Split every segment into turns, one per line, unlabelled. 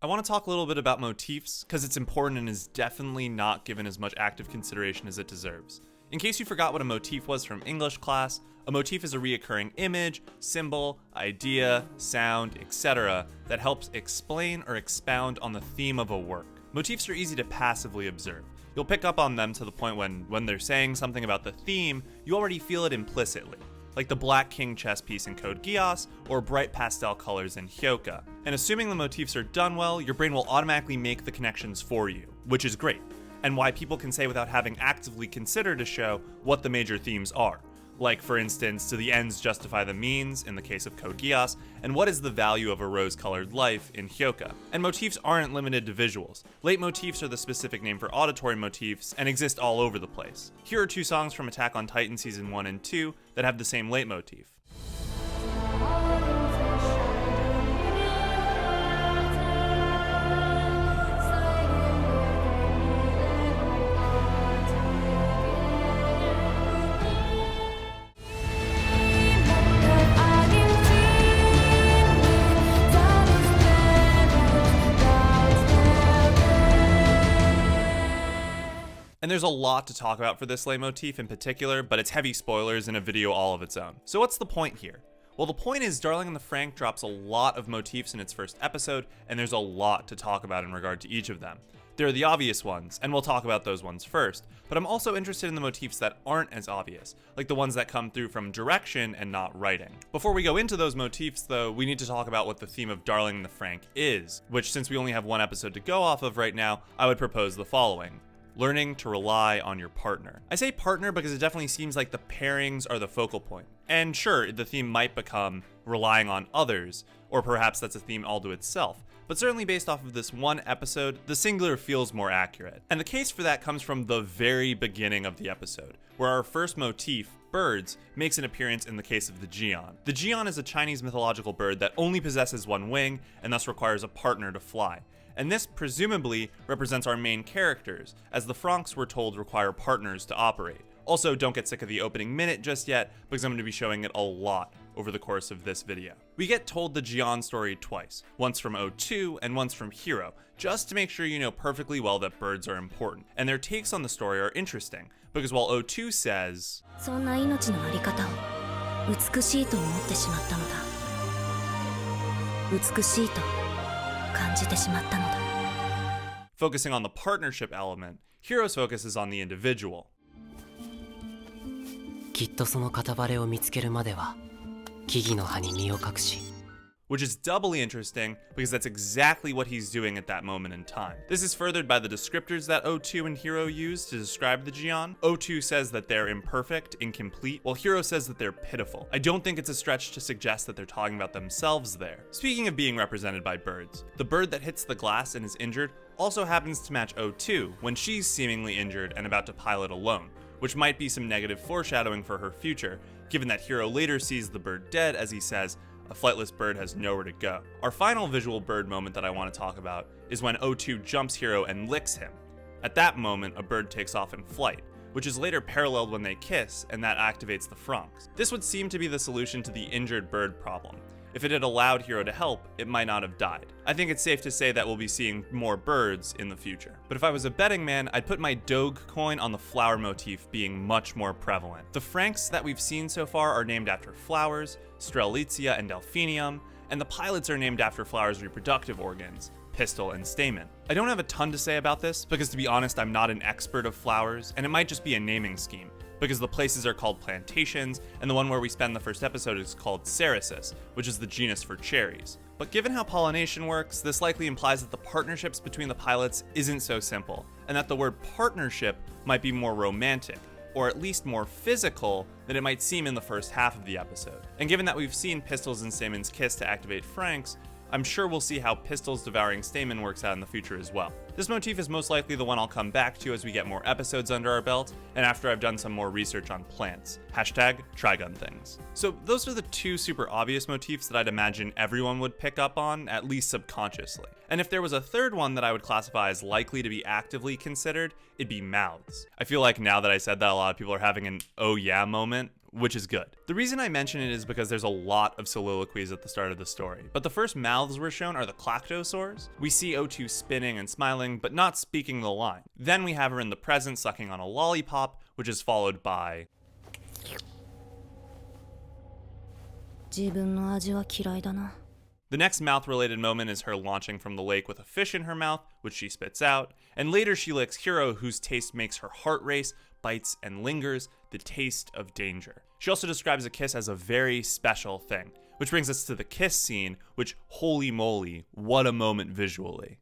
I want to talk a little bit about motifs, because it's important and is definitely not given as much active consideration as it deserves. In case you forgot what a motif was from English class, a motif is a reoccurring image, symbol, idea, sound, etc. that helps explain or expound on the theme of a work. Motifs are easy to passively observe. You'll pick up on them to the point when they're saying something about the theme, you already feel it implicitly, like the black king chess piece in Code Geass, or bright pastel colors in Hyoka. And assuming the motifs are done well, your brain will automatically make the connections for you, which is great, and why people can say without having actively considered a show what the major themes are. Like, for instance, do the ends justify the means in the case of Code Geass, and what is the value of a rose-colored life in Hyoka? And motifs aren't limited to visuals. Leitmotifs are the specific name for auditory motifs and exist all over the place. Here are two songs from Attack on Titan Season 1 and 2 that have the same leitmotif. And there's a lot to talk about for this leitmotif in particular, but it's heavy spoilers in a video all of its own. So what's the point here? Well, the point is Darling in the Franxx drops a lot of motifs in its first episode, and there's a lot to talk about in regard to each of them. There are the obvious ones, and we'll talk about those ones first, but I'm also interested in the motifs that aren't as obvious, like the ones that come through from direction and not writing. Before we go into those motifs though, we need to talk about what the theme of Darling in the Franxx is, which since we only have one episode to go off of right now, I would propose the following. Learning to rely on your partner. I say partner because it definitely seems like the pairings are the focal point. And sure, the theme might become relying on others, or perhaps that's a theme all to itself. But certainly based off of this one episode, the singular feels more accurate. And the case for that comes from the very beginning of the episode, where our first motif, birds, makes an appearance in the case of the Jian. The Jian is a Chinese mythological bird that only possesses one wing, and thus requires a partner to fly. And this presumably represents our main characters, as the Franxx we're told require partners to operate. Also, don't get sick of the opening minute just yet, because I'm going to be showing it a lot over the course of this video. We get told the Jian story twice, once from O2 and once from Hero, just to make sure you know perfectly well that birds are important. And their takes on the story are interesting, because while O2 says, focusing on the partnership element, Hero's focus is on the individual. Which is doubly interesting because that's exactly what he's doing at that moment in time. This is furthered by the descriptors that O2 and Hero use to describe the Jian. O2 says that they're imperfect, incomplete, while Hero says that they're pitiful. I don't think it's a stretch to suggest that they're talking about themselves there. Speaking of being represented by birds, the bird that hits the glass and is injured also happens to match O2 when she's seemingly injured and about to pilot alone, which might be some negative foreshadowing for her future, given that Hero later sees the bird dead as he says, a flightless bird has nowhere to go. Our final visual bird moment that I want to talk about is when O2 jumps Hero and licks him. At that moment, a bird takes off in flight, which is later paralleled when they kiss, and that activates the Franxx. This would seem to be the solution to the injured bird problem. If it had allowed Hero to help, it might not have died. I think it's safe to say that we'll be seeing more birds in the future. But if I was a betting man, I'd put my Doge coin on the flower motif being much more prevalent. The Franxx that we've seen so far are named after flowers, Strelitzia and Delphinium, and the pilots are named after flowers' reproductive organs, pistil and stamen. I don't have a ton to say about this, because to be honest, I'm not an expert of flowers, and it might just be a naming scheme, because the places are called plantations, and the one where we spend the first episode is called Cerasus, which is the genus for cherries. But given how pollination works, this likely implies that the partnerships between the pilots isn't so simple, and that the word partnership might be more romantic, or at least more physical than it might seem in the first half of the episode. And given that we've seen pistils and stamens kiss to activate Franxx, I'm sure we'll see how pistils devouring stamen works out in the future as well. This motif is most likely the one I'll come back to as we get more episodes under our belt, and after I've done some more research on plants. Hashtag Trigun things. So those are the two super obvious motifs that I'd imagine everyone would pick up on, at least subconsciously. And if there was a third one that I would classify as likely to be actively considered, it'd be mouths. I feel like now that I said that, a lot of people are having an oh yeah moment which is good. The reason I mention it is because there's a lot of soliloquies at the start of the story, but the first mouths we're shown are the clactosaurs. We see O2 spinning and smiling, but not speaking the line. Then we have her in the present sucking on a lollipop, which is followed by the next mouth-related moment is her launching from the lake with a fish in her mouth, which she spits out, and later she licks Hiro, whose taste makes her heart race, bites, and lingers, the taste of danger. She also describes a kiss as a very special thing, which brings us to the kiss scene, which, holy moly, what a moment visually.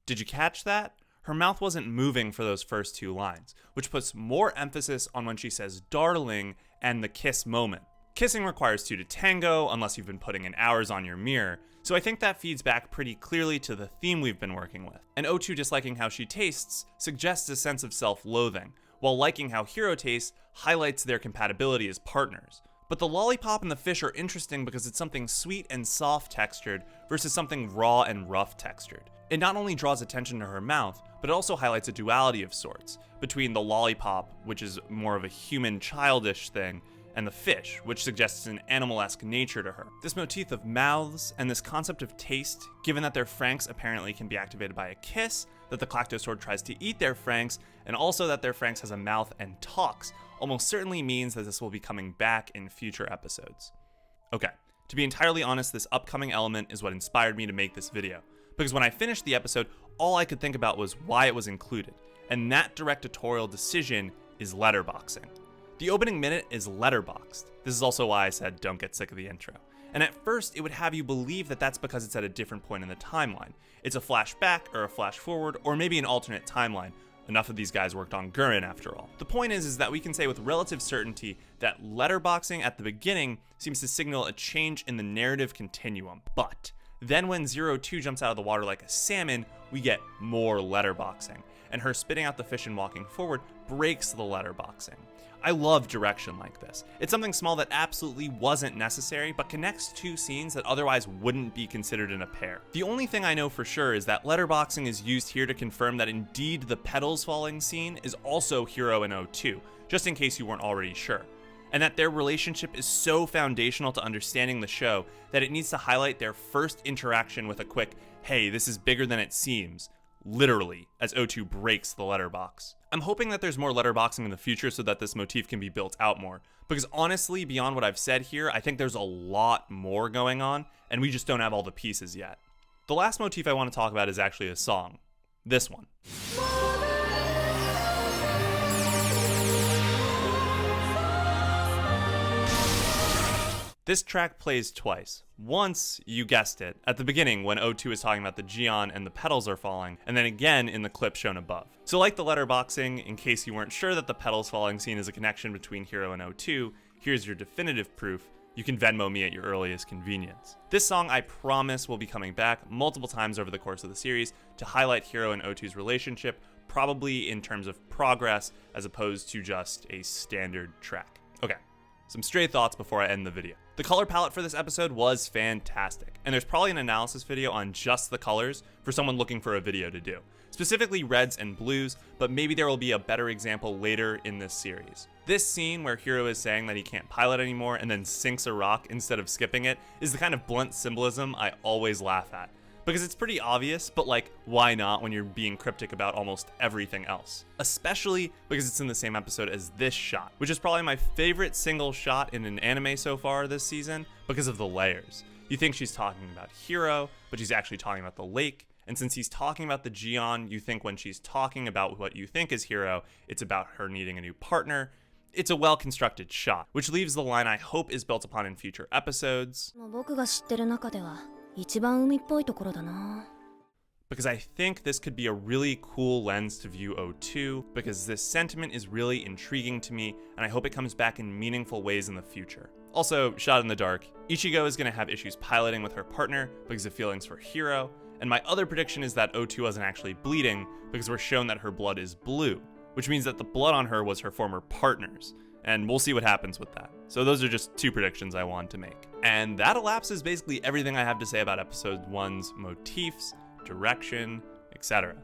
Did you catch that? Her mouth wasn't moving for those first two lines, which puts more emphasis on when she says darling and the kiss moment. Kissing requires two to tango, unless you've been putting in hours on your mirror, so I think that feeds back pretty clearly to the theme we've been working with. And O2 disliking how she tastes suggests a sense of self-loathing, while liking how Hiro tastes highlights their compatibility as partners. But the lollipop and the fish are interesting because it's something sweet and soft textured versus something raw and rough textured. It not only draws attention to her mouth, but it also highlights a duality of sorts between the lollipop, which is more of a human childish thing, and the fish, which suggests an animal-esque nature to her. This motif of mouths and this concept of taste, given that their Franxx apparently can be activated by a kiss, that the clactosaur tries to eat their Franxx, and also that their Franxx has a mouth and talks, almost certainly means that this will be coming back in future episodes. Okay, to be entirely honest, this upcoming element is what inspired me to make this video, because when I finished the episode, all I could think about was why it was included, and that directorial decision is letterboxing. The opening minute is letterboxed. This is also why I said don't get sick of the intro. And at first, it would have you believe that that's because it's at a different point in the timeline. It's a flashback or a flash forward, or maybe an alternate timeline. Enough of these guys worked on Gurren after all. The point is that we can say with relative certainty that letterboxing at the beginning seems to signal a change in the narrative continuum. But then when 02 jumps out of the water like a salmon, we get more letterboxing. And her spitting out the fish and walking forward breaks the letterboxing. I love direction like this. It's something small that absolutely wasn't necessary, but connects two scenes that otherwise wouldn't be considered in a pair. The only thing I know for sure is that letterboxing is used here to confirm that indeed the petals falling scene is also Hiro and O2, just in case you weren't already sure. And that their relationship is so foundational to understanding the show that it needs to highlight their first interaction with a quick, hey, this is bigger than it seems, literally, as O2 breaks the letterbox. I'm hoping that there's more letterboxing in the future so that this motif can be built out more, because honestly, beyond what I've said here, I think there's a lot more going on, and we just don't have all the pieces yet. The last motif I want to talk about is actually a song. This one. This track plays twice. Once, you guessed it, at the beginning when O2 is talking about the Gion and the petals are falling, and then again in the clip shown above. So like the letterboxing, in case you weren't sure that the petals falling scene is a connection between Hiro and O2, here's your definitive proof. You can Venmo me at your earliest convenience. This song, I promise, will be coming back multiple times over the course of the series to highlight Hiro and O2's relationship, probably in terms of progress as opposed to just a standard track. Okay. Some stray thoughts before I end the video. The color palette for this episode was fantastic, and there's probably an analysis video on just the colors for someone looking for a video to do. Specifically reds and blues, but maybe there will be a better example later in this series. This scene where Hiro is saying that he can't pilot anymore and then sinks a rock instead of skipping it is the kind of blunt symbolism I always laugh at. Because it's pretty obvious, but like, why not when you're being cryptic about almost everything else? Especially because it's in the same episode as this shot, which is probably my favorite single shot in an anime so far this season because of the layers. You think she's talking about Hiro, but she's actually talking about the lake. And since he's talking about the Gion, you think when she's talking about what you think is Hiro, it's about her needing a new partner. It's a well-constructed shot, which leaves the line I hope is built upon in future episodes. Because I think this could be a really cool lens to view O2, because this sentiment is really intriguing to me, and I hope it comes back in meaningful ways in the future. Also, shot in the dark, Ichigo is going to have issues piloting with her partner because of feelings for Hiro, and my other prediction is that O2 wasn't actually bleeding because we're shown that her blood is blue, which means that the blood on her was her former partner's. And we'll see what happens with that. So those are just two predictions I wanted to make. And that elapses basically everything I have to say about episode 1's motifs, direction, etc.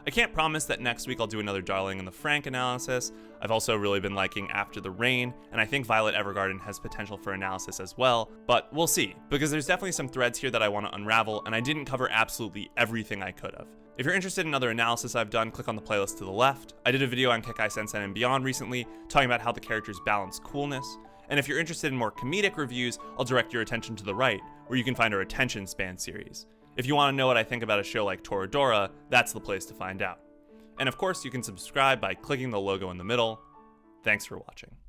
I can't promise that next week I'll do another Darling in the Frank analysis. I've also really been liking After the Rain, and I think Violet Evergarden has potential for analysis as well, but we'll see, because there's definitely some threads here that I want to unravel, and I didn't cover absolutely everything I could have. If you're interested in other analysis I've done, click on the playlist to the left. I did a video on Kekai Sensen and Beyond recently, talking about how the characters balance coolness. And if you're interested in more comedic reviews, I'll direct your attention to the right, where you can find our Attention Span series. If you want to know what I think about a show like Toradora, that's the place to find out. And of course, you can subscribe by clicking the logo in the middle. Thanks for watching.